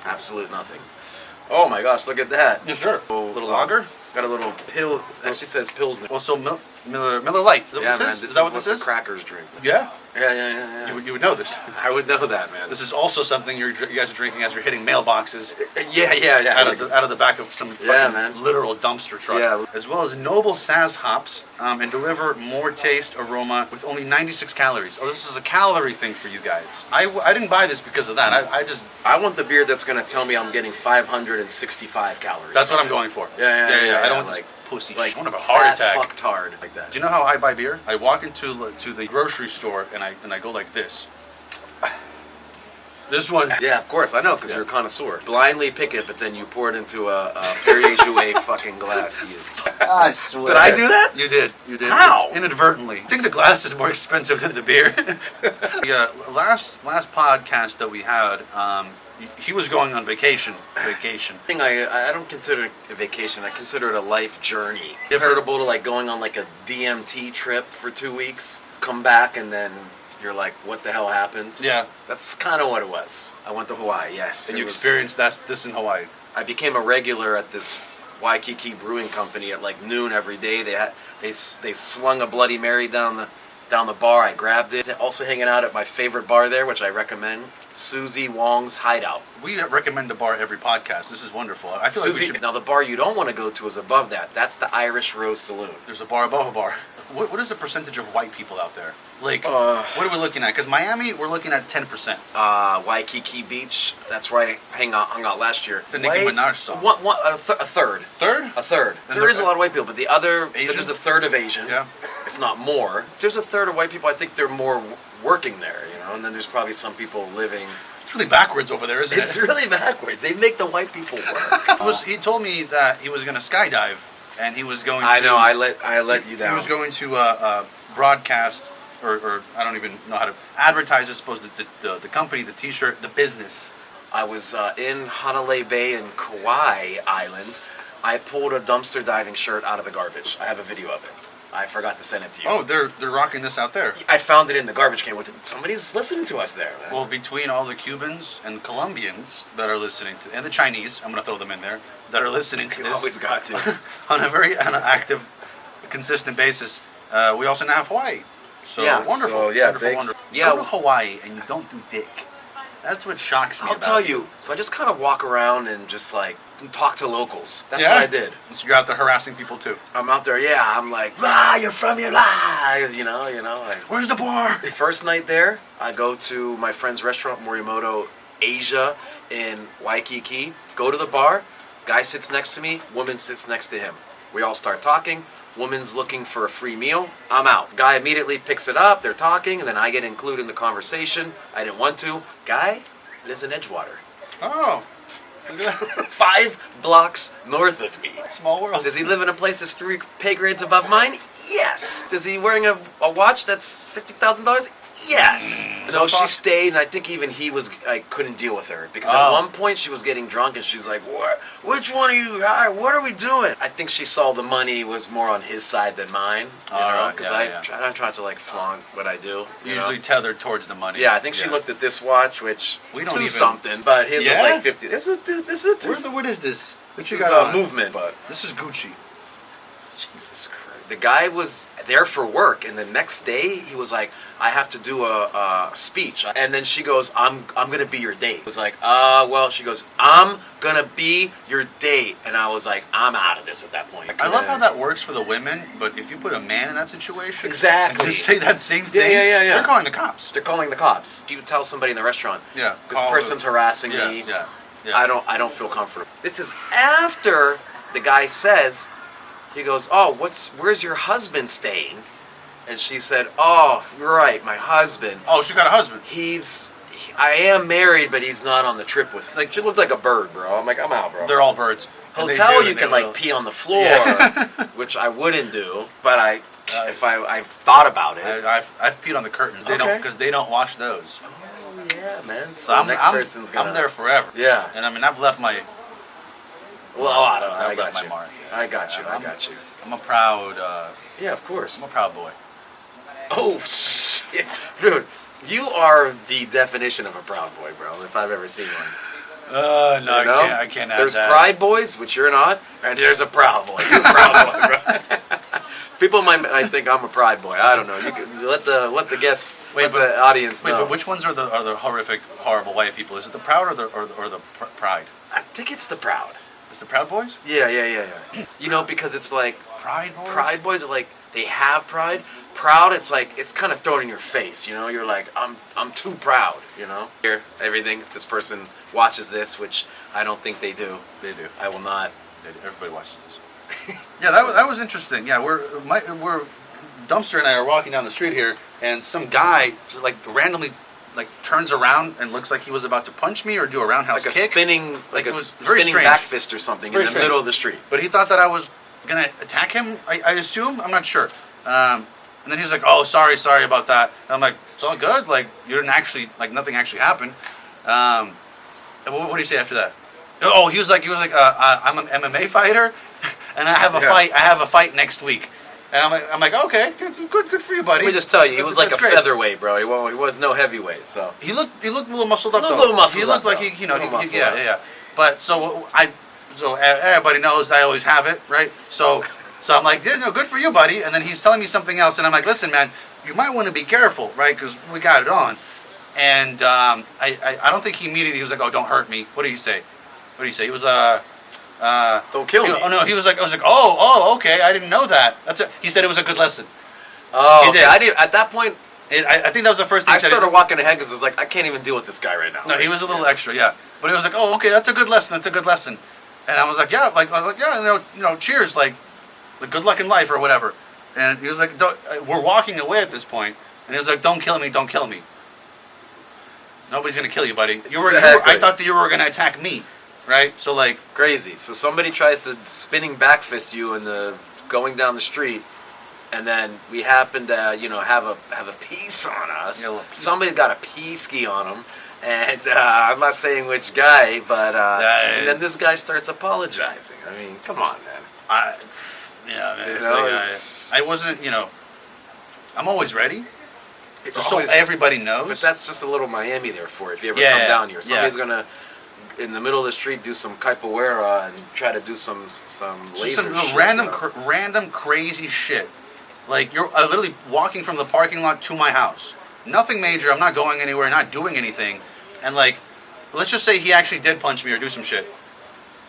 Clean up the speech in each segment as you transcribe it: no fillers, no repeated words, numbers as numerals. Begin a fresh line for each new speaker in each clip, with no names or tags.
Absolute nothing. Oh my gosh, look at that.
Yes, sir.
A little
lager.
Got a little pill. It actually says Pilsner.
Well, so Miller Lite.
Yeah, man.
Is that what this
the
is?
crackers drink.
Yeah.
Yeah.
You would know this.
I would know that, man.
This is also something you guys are drinking as you're hitting mailboxes.
Yeah.
Out of the back of some literal dumpster truck.
Yeah.
As well as noble Saz hops and deliver more taste, aroma with only 96 calories. Oh, this is a calorie thing for you guys. I didn't buy this because of that.
I want the beer that's going to tell me I'm getting 565 calories.
That's what I'm going for.
Yeah.
I don't want
like,
this pussy
like
shit. I want to have a heart attack.
Fucktard like that.
Do you know how I buy beer? I walk into the grocery store and I go like this. This one.
Yeah, of course. I know, because you're a connoisseur. Blindly pick it, but then you pour it into a Perrier Jouet fucking glass.
I swear.
Did I do that?
You did.
How?
Inadvertently. I think the glass is more expensive than the beer. Yeah, last podcast that we had, he was going on vacation.
I don't consider it a vacation. I consider it a life journey. Comparable to like going on like a DMT trip for 2 weeks, come back, and then you're like, what the hell happened?
Yeah.
That's kind of what it was. I went to Hawaii, yes.
And you experienced this in Hawaii.
I became a regular at this Waikiki Brewing Company at like noon every day. They slung a Bloody Mary down the bar. I grabbed it. Also hanging out at my favorite bar there, which I recommend, Susie Wong's Hideout.
We recommend a bar every podcast. This is wonderful. I feel like we should...
Now the bar you don't want to go to is above that. That's the Irish Rose Saloon.
There's a bar above a bar. What is the percentage of white people out there? Like, what are we looking at? Because Miami, we're looking at 10%.
Waikiki Beach, that's where I hung out last year.
The Nicki Minaj song.
A third.
Third?
A third. There is a lot of white people, but the other,
Asian?
there's a third of Asian, if not more. There's a third of white people. I think they're more working there, and then there's probably some people living...
It's really backwards over there, isn't it?
It's really backwards. They make the white people work.
He told me that he was going to skydive, and he was going to...
I know, I let you down.
He was going to broadcast, or I don't even know how to advertise, I suppose, the company, the t-shirt, the business.
I was in Hanalei Bay in Kauai Island. I pulled a dumpster diving shirt out of the garbage. I have a video of it. I forgot to send it to you.
Oh, they're rocking this out there.
I found it in the garbage can. Somebody's listening to us there, man.
Well, between all the Cubans and Colombians that are listening to, and the Chinese, I'm going to throw them in there, that are listening to
You
this.
always got to.
on an active, consistent basis. We also now have Hawaii. So wonderful.
So, yeah,
wonderful.
Yeah.
Go to Hawaii and you don't do dick. That's what shocks me.
I'll tell you. So I just kind of walk around and just like talk to locals. That's what I did.
So you're out there harassing people too.
I'm out there. Yeah, I'm like, you're from here, you know. Like,
where's the bar?
First night there, I go to my friend's restaurant, Morimoto Asia in Waikiki. Go to the bar. Guy sits next to me. Woman sits next to him. We all start talking. Woman's looking for a free meal. I'm out. Guy immediately picks it up. They're talking, and then I get included in the conversation. I didn't want to. Guy lives in Edgewater.
Oh.
5 blocks north of me.
Small world.
Does he live in a place that's 3 pay grades above mine? Yes. Does he wearing a watch that's $50,000? Yes. No, she stayed, and I think even I couldn't deal with her. Because at one point she was getting drunk, and she's like, "What? Which one of you? What are we doing?" I think she saw the money was more on his side than mine. Because I try to like flaunt what I do.
Usually tethered towards the money.
Yeah, I think she looked at this watch, which
we don't even
something, but his was like 50. This is
what is this?
This is a movement, but
this is Gucci.
Jesus Christ. The guy was there for work, and the next day he was like, "I have to do a speech," and then she goes, "I'm gonna be your date." I was like, well, she goes, "I'm gonna be your date," and I was like, "I'm out of this at that point."
I love how that works for the women, but if you put a man in that situation,
exactly,
and just say that same thing,
yeah,
they're calling the cops.
They're calling the cops. You would tell somebody in the restaurant, this person's harassing me.
Yeah.
I don't feel comfortable. This is after the guy says. He goes, where's your husband staying? And she said, "Oh, you're right, my husband."
Oh, she got a husband.
I am married, but he's not on the trip with me. Like, she looked like a bird, bro. I'm like, I'm out, bro.
They're all birds.
Hotel, you can like pee on the floor, which I wouldn't do, but if I've thought about it.
I've peed on the curtains. They don't, because they don't wash those.
Oh, yeah, man.
So
the next person's gonna...
I'm there forever.
Yeah.
And I mean, I've left my...
Well, I don't know. I got you.
Mark.
I got you.
I'm a proud...
yeah, of course.
I'm a proud boy.
Oh, shit. Dude, you are the definition of a proud boy, bro, if I've ever seen one.
No,
You know?
I can't have
There's
that.
Pride Boys, which you're not, and there's a Proud Boy. You're a Proud Boy, bro. People might think I'm a Pride Boy. I don't know. You can let the guests, the audience know.
Wait, but which ones are the horrific, horrible white people? Is it the Proud or the Pride?
I think it's the Proud.
It's the Proud Boys?
Yeah. You know, because it's like
Pride Boys?
Pride Boys are like, they have pride. Proud, it's like, it's kind of thrown in your face, you know? You're like, I'm too proud, you know? Hear everything. If this person watches this, which I don't think they do.
They do.
I will not.
Everybody watches this. Yeah, that was interesting. Yeah, we're Dumpster and I are walking down the street here, and some guy like randomly like turns around and looks like he was about to punch me or do a roundhouse
like
kick.
Like a
it was very
spinning
strange.
back fist or something
Very
in the
strange.
middle of the street.
But he thought that I was gonna attack him. I assume. I'm not sure. And then he was like, "Oh, sorry about that." And I'm like, "It's all good. Like you didn't actually nothing actually happened." And what did he say after that? Oh, he was like, I'm an MMA fighter, and I have a fight next week. And I'm like, okay, good for you, buddy.
Let me just tell you, he was like a
great.
featherweight, bro. He was no heavyweight, so
he looked a little muscled up.
A little muscled
He looked
up,
like
though.
yeah. But so everybody knows I always have it, right? So I'm like, good for you, buddy. And then he's telling me something else, and I'm like, listen, man, you might want to be careful, right? Because we got it on. And I don't think he immediately was like, oh, don't hurt me. What did he say? He was
don't kill me.
Oh no, I was like, oh, okay, I didn't know that. He said it was a good lesson.
Oh, okay. I didn't. At that point,
I think that was the first thing he said.
I started walking ahead because I was like, I can't even deal with this guy right now.
No, he was a little extra, yeah. But he was like, oh, okay, that's a good lesson. And I was like, yeah, cheers, like good luck in life or whatever. And he was like, we're walking away at this point, and he was like, don't kill me. Nobody's gonna kill you, buddy. I thought that you were gonna attack me, right? So like
crazy. So somebody tries to spinning back fist you in the going down the street, and then we happen to have a piece on us.
Yeah,
Somebody's got a pea ski on them, and I'm not saying which guy, but and then this guy starts apologizing. I mean, come on, man.
I wasn't, I'm always ready. Just
Always,
so everybody knows.
But that's just a little Miami there for you. If you ever
Yeah,
come down here,
yeah.
somebody's gonna in the middle of the street do some capoeira and try to do some laser shit,
random crazy shit. Like you're literally walking from the parking lot to my house. Nothing major. I'm not going anywhere. Not doing anything. And like, let's just say he actually did punch me or do some shit.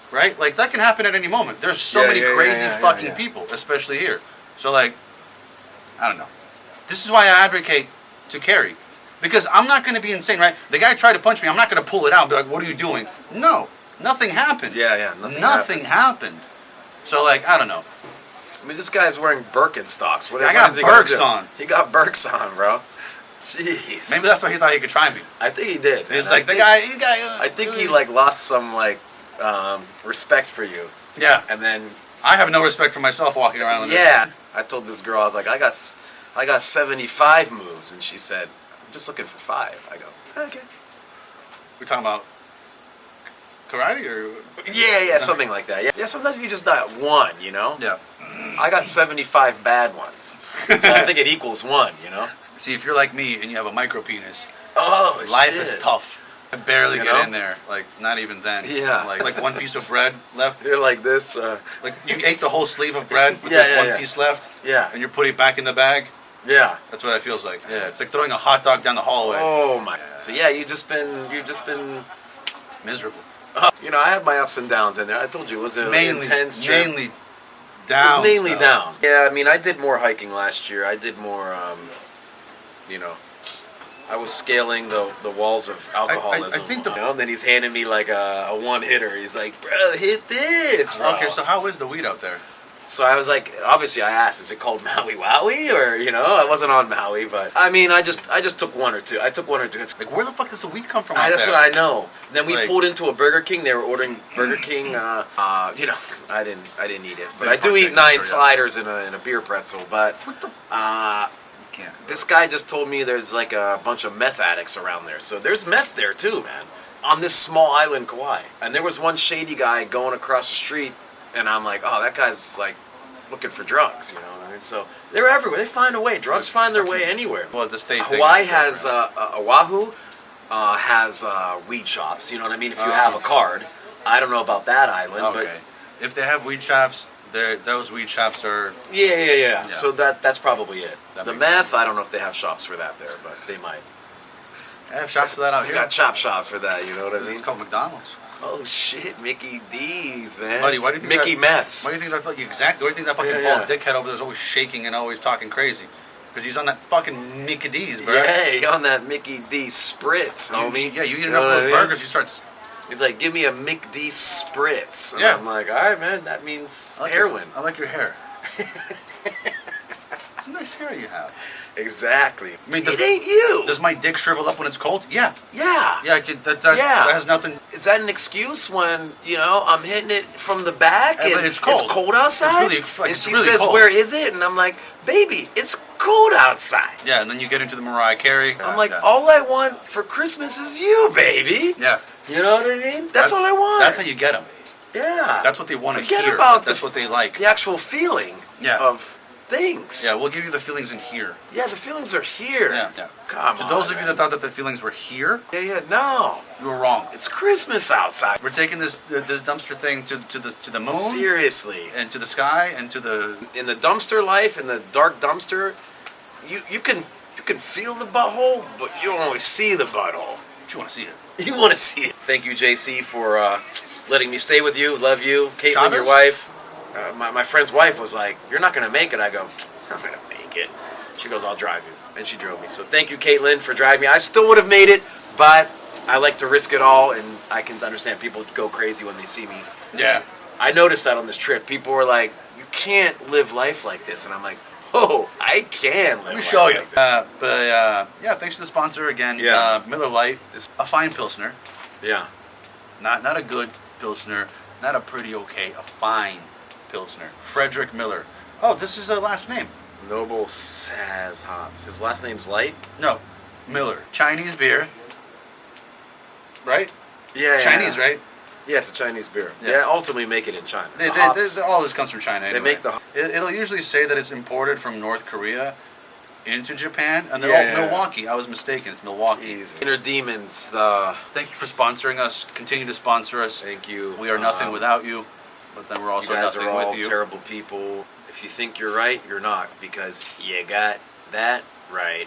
Right? Like that can happen at any moment. There's so many crazy fucking people, especially here. So like, I don't know. This is why I advocate to carry. Because I'm not going to be insane, right? The guy tried to punch me. I'm not going to pull it out and be like, what are you doing? No. Nothing happened.
Yeah.
Nothing happened. So, like, I don't know.
I mean, this guy's wearing Birkenstocks.
I got Birks on.
He got Birks on, bro. Jeez.
Maybe that's why he thought he could try me.
I think he did.
He's like, the guy.
I think he, like, lost some, like, respect for you.
Yeah.
And then...
I have no respect for myself walking around with this.
Yeah. I told this girl, I was like, I got 75 moves, and she said, I'm just looking for 5. I go, okay.
We're talking about karate or?
Yeah, something like that. Yeah, sometimes you just got one,
Yeah.
I got 75 bad ones, so I think it equals 1,
See, if you're like me and you have a micro penis,
Oh,
life
shit.
is tough. I barely
You
get
know?
in there. Like, not even then.
Yeah.
Like one piece of bread left.
You're like this.
Like, you ate the whole sleeve of bread, but
Yeah,
there's
yeah.
one piece left,
Yeah,
and you're putting it back in the bag.
yeah.
That's what it feels like. Yeah, it's like throwing a hot dog down the hallway.
Oh my. So yeah, you just been.
Miserable.
I had my ups and downs in there. I told you it was an intense trip.
Mainly down.
It was mainly down. Yeah, I mean, I did more hiking last year. I did more, I was scaling the walls of alcoholism.
I think
and then he's handing me like a one-hitter. He's like, bro, hit this, bro.
Okay, so how is the weed out there?
So I was like, obviously I asked, is it called Maui Wowie? Or, I wasn't on Maui, but I mean, I just took one or two. I took one or two hits.
Like, where the fuck does the weed come from?
That's what I know. Then we
Like-
pulled into a Burger King. They were ordering Burger King. I didn't eat it, but I do
Fuck
eat
chicken,
9
sure, yeah.
sliders in a beer pretzel. But
What the? Can't.
this guy just told me there's like a bunch of meth addicts around there. So there's meth there too, man. On this small island, Kauai. And there was one shady guy going across the street, and I'm like, oh, that guy's like looking for drugs, what I mean? So they're everywhere. They find a way. Drugs find their way anywhere.
Well, the state.
Hawaii has Oahu, has weed shops. You know what I mean? If you have a card. I don't know about that island,
Okay. If they have weed shops, those weed shops are...
but yeah. So that's probably it.
That
The
makes
meth,
sense.
I don't know if they have shops for that there, but they might.
They have shops for that out
They
here.
got chop shops for that. You know what I mean?
It's called McDonald's.
Oh shit, Mickey D's, man.
Buddy, why do you think
Mickey Meths?
Why do you think that? Exactly. Why do you think that fucking
Yeah,
bald dickhead over there is always shaking and always talking crazy? Because he's on that fucking Mickey D's, bro.
Yeah, on that Mickey D spritz, homie.
Yeah, you eat
know
enough of
what
those
I mean?
burgers, you start...
He's like, give me a Mick D spritz. And
Yeah.
I'm like, all right, man, that means heroin.
I like your hair. It's a nice hair you have.
Exactly.
I mean,
it ain't you.
Does my dick shrivel up when it's cold? Yeah.
Yeah.
Yeah, that has nothing...
Is that an excuse when, I'm hitting it from the back
Yeah,
and
but it's cold.
outside?
It's
she
really
says,
cold.
where is it? And I'm like, baby, it's cold outside.
Yeah, and then you get into the Mariah Carey.
I'm like, all I want for Christmas is you, baby.
Yeah.
You know what I mean? That's all I want.
That's how you get them.
Yeah.
That's what they want to
Forget
hear.
about
That's what they like.
the actual feeling of things.
Yeah, we'll give you the feelings in here.
Yeah, the feelings are here.
Yeah.
Come
To
on.
those of you that thought that the feelings were here,
No.
you were wrong.
It's Christmas outside.
We're taking this dumpster thing to the moon,
Seriously.
and to the sky, and to the...
In the dumpster life, in the dark dumpster, you can feel the butthole, but you don't always see the butthole.
But you want to see it.
You want to see it. Thank you, JC, for letting me stay with you. Love you. Caitlin,
Chavez?
your wife. My friend's wife was like, you're not going to make it. I go, I'm going to make it. She goes, I'll drive you. And she drove me. So thank you, Caitlin, for driving me. I still would have made it, but I like to risk it all, and I can understand people go crazy when they see me.
Yeah.
I noticed that on this trip. People were like, you can't live life like this. And I'm like, oh, I can live
Let me
life
show you.
like this.
Yeah, thanks to the sponsor again.
Yeah.
Miller Lite is a fine Pilsner.
Yeah.
Not a good Pilsner. Not a pretty okay. A fine Pilsner. Frederick Miller. Oh, this is their last name.
Noble Saz Hops. His last name's Light?
No. Miller. Chinese beer. Right?
Yeah.
Chinese, right?
Yeah, it's a Chinese beer.
Yeah.
Yeah, ultimately make it in China.
They,
The hops-
all this comes from China anyway.
make the-
It'll usually say that it's imported from North Korea into Japan, and then
Yeah.
Milwaukee. I was mistaken. It's Milwaukee.
Jeez. Inner Demons,
Thank you for sponsoring us. Continue to sponsor us.
thank you.
We are nothing without you, but then we're also
You guys
nothing
are all
with you.
terrible people. If you think you're right, you're not, because you got that right.